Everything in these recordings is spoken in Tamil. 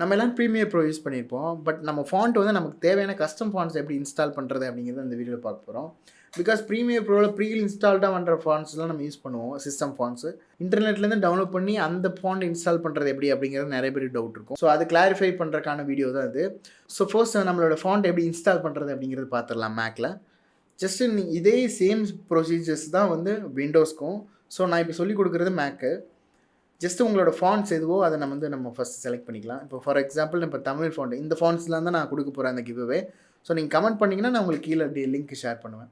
நம்ம எல்லாம் ப்ரீமியர் ப்ரோ யூஸ் பண்ணியிருப்போம். பட் நம்ம ஃபாண்ட் வந்து நமக்கு தேவையான கஸ்டம் ஃபாண்ட்ஸ் எப்படி இன்ஸ்டால் பண்ணுறது அப்படிங்கிறத இந்த வீடியோவில் பார்க்க போகிறோம். பிகாஸ் ப்ரீமியர் ப்ரோவில் ப்ரீ இன்ஸ்டால்டாக பண்ணுற ஃபாண்ட்ஸ்லாம் நம்ம யூஸ் பண்ணுவோம், சிஸ்டம் ஃபாண்ட்ஸு. இன்டர்நெட்லேருந்து டவுன்லோட் பண்ணி அந்த ஃபாண்ட் இன்ஸ்டால் பண்ணுறது எப்படி அப்படிங்கிறது நிறைய பேருக்கு டவுட் இருக்கும். ஸோ அது கிளாரிஃபை பண்ணுறதுக்கான வீடியோ தான் இது. ஸோ ஃபர்ஸ்ட் நம்மளோட ஃபாண்ட் எப்படி இன்ஸ்டால் பண்ணுறது அப்படிங்கிறது பார்த்துடலாம் மேக்கில். ஜஸ்ட்டு இதே சேம் ப்ரொசீஜர்ஸ் தான் வந்து விண்டோஸ்க்கும். ஸோ நான் இப்போ சொல்லிக் கொடுக்குறது மேக்கு. ஜஸ்ட் உங்களோட ஃபாண்ட்ஸ் எதுவோ அதை நம்ம ஃபஸ்ட் செலக்ட் பண்ணிக்கலாம். இப்போ ஃபார் எக்ஸாம்பிள் இப்போ தமிழ் ஃபாண்ட் இந்த ஃபாண்ட்ஸ்லாம் தான் நான் கொடுக்க போகிறேன் அந்த கிவ்அவே. ஸோ நீங்கள் கமெண்ட் பண்ணிங்கன்னா நான் உங்களுக்கு கீழே லிங்க் ஷேர் பண்ணுவேன்.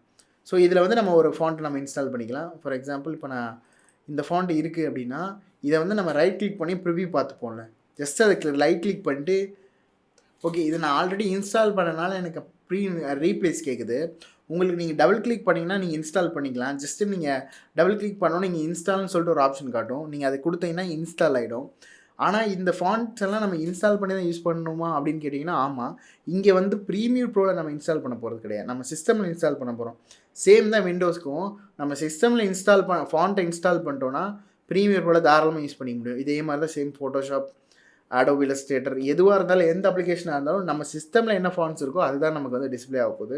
ஸோ இதில் வந்து நம்ம ஒரு ஃபாண்ட் நம்ம இன்ஸ்டால் பண்ணிக்கலாம். ஃபார் எக்ஸாம்பிள் இப்போ நான் இந்த ஃபாண்ட் இருக்குது அப்படின்னா இதை வந்து நம்ம ரைட் கிளிக் பண்ணி ப்ரிவ்யூ பார்த்துப்போம்ல. ஜஸ்ட் அதுக்கு ரைட் கிளிக் பண்ணிட்டு ஓகே இது நான் ஆல்ரெடி இன்ஸ்டால் பண்ணனால எனக்கு ரீப்ளேஸ் கேட்குது. உங்களுக்கு நீங்கள் டபுள் கிளிக் பண்ணிங்கன்னா நீங்கள் இன்ஸ்டால் பண்ணிக்கலாம். ஜஸ்ட்டு நீங்கள் டபுள் கிளிக் பண்ணோம் நீங்கள் இன்ஸ்டால்னு சொல்லிட்டு ஒரு ஆப்ஷன் காட்டும். நீங்கள் அதை கொடுத்தீங்கன்னா இன்ஸ்டால் ஆகிடும். ஆனால் இந்த ஃபாண்ட்ஸ் எல்லாம் நம்ம இன்ஸ்டால் பண்ணி தான் யூஸ் பண்ணணுமா அப்படின்னு கேட்டிங்கன்னா ஆமாம். இங்கே வந்து ப்ரீமியர் ப்ரோவில் நம்ம இன்ஸ்டால் பண்ண போகிறது கிடையாது, நம்ம சிஸ்டமில் இன்ஸ்டால் பண்ண போகிறோம். சேம் தான் விண்டோஸ்க்கும். நம்ம சிஸ்டமில் ஃபாண்ட்டை இன்ஸ்டால் பண்ணிட்டோன்னா ப்ரீமியர் ப்ரோவில் தாராளமாக யூஸ் பண்ணிக்க முடியும். இதே மாதிரி தான் சேம் ஃபோட்டோஷாப், அடோபி இல்லஸ்ட்ரேட்டர் எதுவாக இருந்தாலும் எந்த அப்ளிகேஷனாக இருந்தாலும் நம்ம சிஸ்டமில் என்ன ஃபாண்ட்ஸ் இருக்கோ அதுதான் நமக்கு வந்து டிஸ்பிளே ஆக போகுது.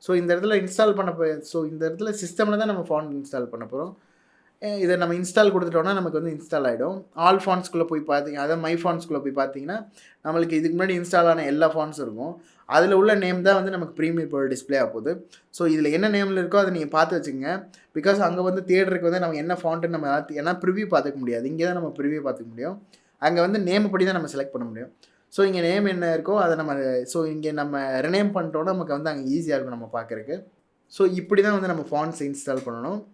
ஸோ இந்த இடத்துல இன்ஸ்டால் இந்த இடத்துல சிஸ்டமில் தான் நம்ம ஃபாண்ட் இன்ஸ்டால் பண்ண போகிறோம். இதை நம்ம இன்ஸ்டால் கொடுத்துட்டோம்னா நமக்கு வந்து இன்ஸ்டால் ஆகிடும். ஆல் ஃபாண்ட்ஸ்குள்ளே போய் பார்த்தீங்க, அதாவது மை ஃபாண்ட்ஸ்குள்ளே போய் பார்த்தீங்கன்னா நம்மளுக்கு இதுக்கு முன்னாடி இன்ஸ்டால் ஆன எல்லா ஃபாண்ட்ஸும் இருக்கும். அதில் உள்ள நேம் தான் வந்து நமக்கு ப்ரீமியர் ப்ரோ டிஸ்பிளே ஆக போகுது. ஸோ இதில் என்ன நேமில் இருக்கோ அதை நீங்கள் பார்த்து வச்சுக்கோங்க. பிகாஸ் அங்கே வந்து தேடுறதுக்கு வந்து நம்ம என்ன ஃபாண்ட்டுன்னு நம்ம ஏன்னா ப்ரிவ்யூ பார்த்துக்க முடியாது. இங்கே தான் நம்ம ப்ரிவ்யூ பார்த்துக்க முடியும். அங்கே வந்து நேம் படி தான் நம்ம செலக்ட் பண்ண முடியும். ஸோ இங்கே நேம் என்ன இருக்கோ அதை இங்கே நம்ம ரினேம் பண்ணிட்டோன்னா நமக்கு வந்து அங்கே ஈஸியாக இருக்கும் நம்ம பார்க்குறக்கு. ஸோ இப்படி தான் வந்து நம்ம ஃபாண்ட்ஸ் இன்ஸ்டால் பண்ணணும்.